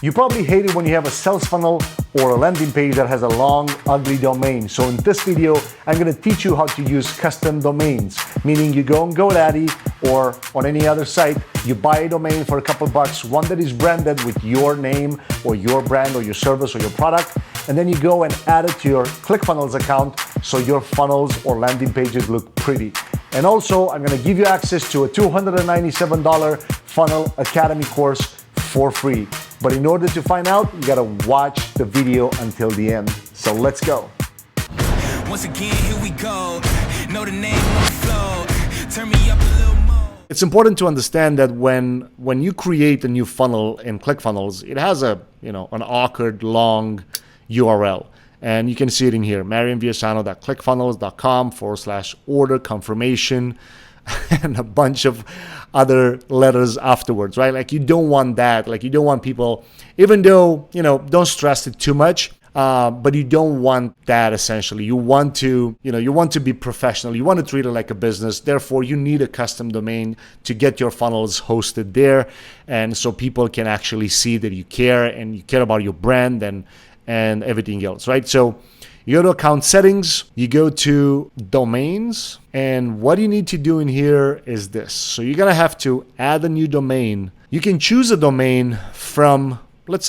You probably hate it when you have a sales funnel or a landing page that has a long, ugly domain. So in this video, I'm gonna teach you how to use custom domains, meaning you go on GoDaddy or on any other site, you buy a domain for a couple bucks, one that is branded with your name or your brand or your service or your product, and then you go and add it to your ClickFunnels account so your funnels or landing pages look pretty. And also, I'm gonna give you access to a $297 Funnel Academy course for free. But in order to find out, you gotta watch the video until the end. So let's go. Once again, here we go. Know the name on the flow. Turn me up a little more. It's important to understand that when you create a new funnel in ClickFunnels, it has an awkward long URL. And you can see it in here, marianviasano.clickfunnels.com/order confirmation and a bunch of other letters afterwards, right? Like you don't want that. Like you don't want people, even though, don't stress it too much, but you don't want that essentially. You want to be professional. You want to treat it like a business. Therefore, you need a custom domain to get your funnels hosted there. And so people can actually see that you care and you care about your brand and everything else, right? So you go to account settings, you go to domains, and what you need to do in here is this. So you're gonna have to add a new domain. You can choose a domain from, let's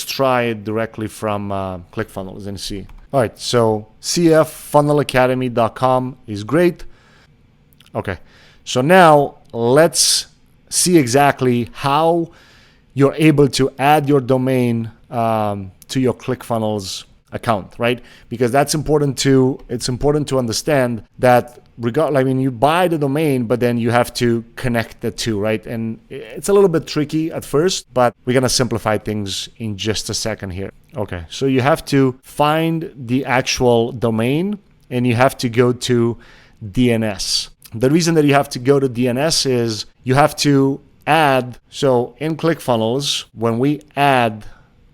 try it directly from ClickFunnels and see. All right, so cffunnelacademy.com is great. Okay, so now let's see exactly how you're able to add your domain to your ClickFunnels account, right? Because it's important to understand that you buy the domain, but then you have to connect the two, right? And it's a little bit tricky at first, but we're gonna simplify things in just a second here. Okay, so you have to find the actual domain and you have to go to DNS. The reason that you have to go to DNS is you have to add, so in ClickFunnels, when we add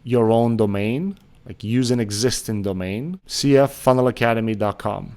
your own domain, like use an existing domain, cffunnelacademy.com.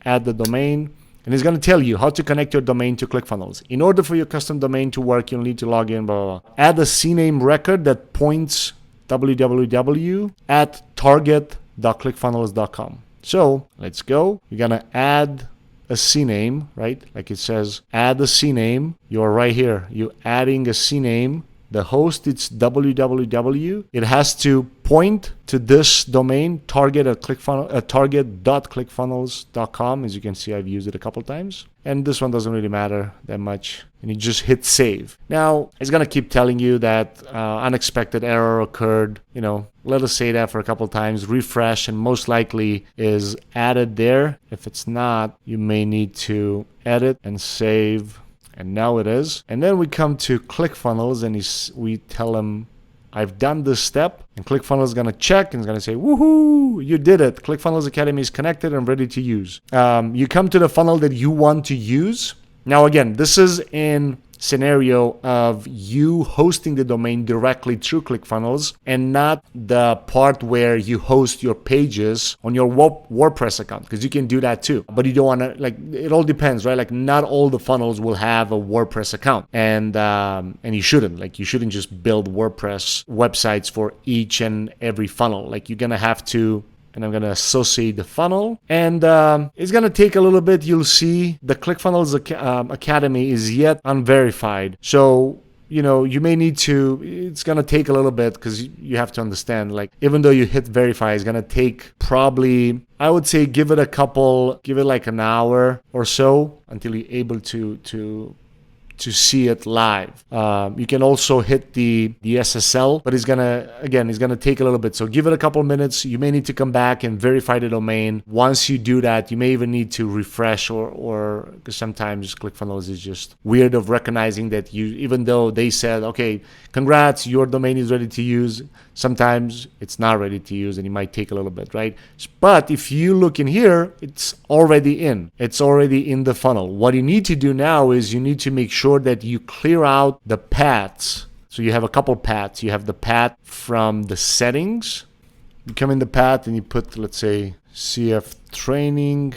Add the domain, and it's going to tell you how to connect your domain to ClickFunnels. In order for your custom domain to work, you'll need to log in, blah, blah, blah. Add a CNAME record that points www@target.clickfunnels.com. So let's go. You're going to add a CNAME, right? Like it says, add a CNAME. You're right here. You're adding a CNAME. The host, it's www. It has to point to this domain, target.clickfunnels.com. As you can see, I've used it a couple times. And this one doesn't really matter that much. And you just hit save. Now, it's going to keep telling you that unexpected error occurred. Let us say that for a couple times. Refresh, and most likely is added there. If it's not, you may need to edit and save. And now it is. And then we come to ClickFunnels and we tell them, I've done this step. And ClickFunnels is going to check and it's going to say, woohoo, you did it. ClickFunnels Academy is connected and ready to use. You come to the funnel that you want to use. Now, again, this is in scenario of you hosting the domain directly through ClickFunnels and not the part where you host your pages on your WordPress account, because you can do that too. But you don't want to, it all depends, right? Like not all the funnels will have a WordPress account, and you shouldn't. You shouldn't just build WordPress websites for each and every funnel. You're gonna have to. And I'm going to associate the funnel. And it's going to take a little bit. You'll see the ClickFunnels Academy is yet unverified. So, you may need to, it's going to take a little bit because you have to understand, even though you hit verify, it's going to take probably, I would say, give it like an hour or so until you're able to see it live. You can also hit the SSL, but it's gonna take a little bit. So give it a couple minutes. You may need to come back and verify the domain. Once you do that, you may even need to refresh or because sometimes ClickFunnels is just weird of recognizing that even though they said, okay, congrats, your domain is ready to use, sometimes it's not ready to use and it might take a little bit, right? But if you look in here, it's already in the funnel. What you need to do now is you need to make sure that you clear out the paths. So you have a couple paths. You have the path from the settings. You come in the path and you put, let's say, CF training.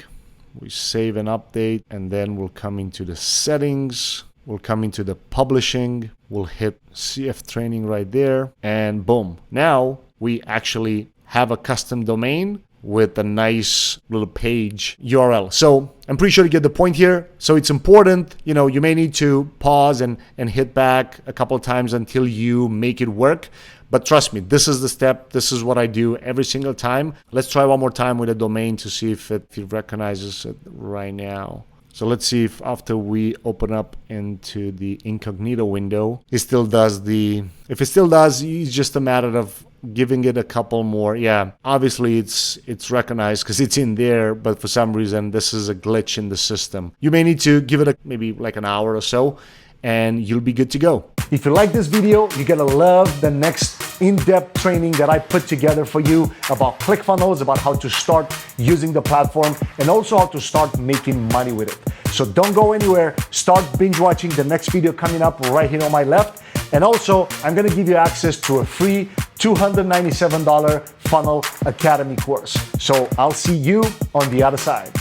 We save and update, and then we'll come into the settings. We'll come into the publishing. We'll hit CF training right there. And boom. Now we actually have a custom domain with a nice little page URL. So I'm pretty sure you get the point here. So it's important, you may need to pause and hit back a couple of times until you make it work. But trust me, this is the step. This is what I do every single time. Let's try one more time with a domain to see if it recognizes it right now. So let's see if after we open up into the incognito window, it still does if it still does, it's just a matter of giving it a couple more. Yeah, obviously it's recognized because it's in there, but for some reason this is a glitch in the system. You may need to give it maybe like an hour or so, and you'll be good to go. If you like this video, you're gonna love the next in-depth training that I put together for you about ClickFunnels, about how to start using the platform, and also how to start making money with it. So don't go anywhere. Start binge watching the next video coming up right here on my left. And also, I'm gonna give you access to a free $297 Funnel Academy course. So I'll see you on the other side.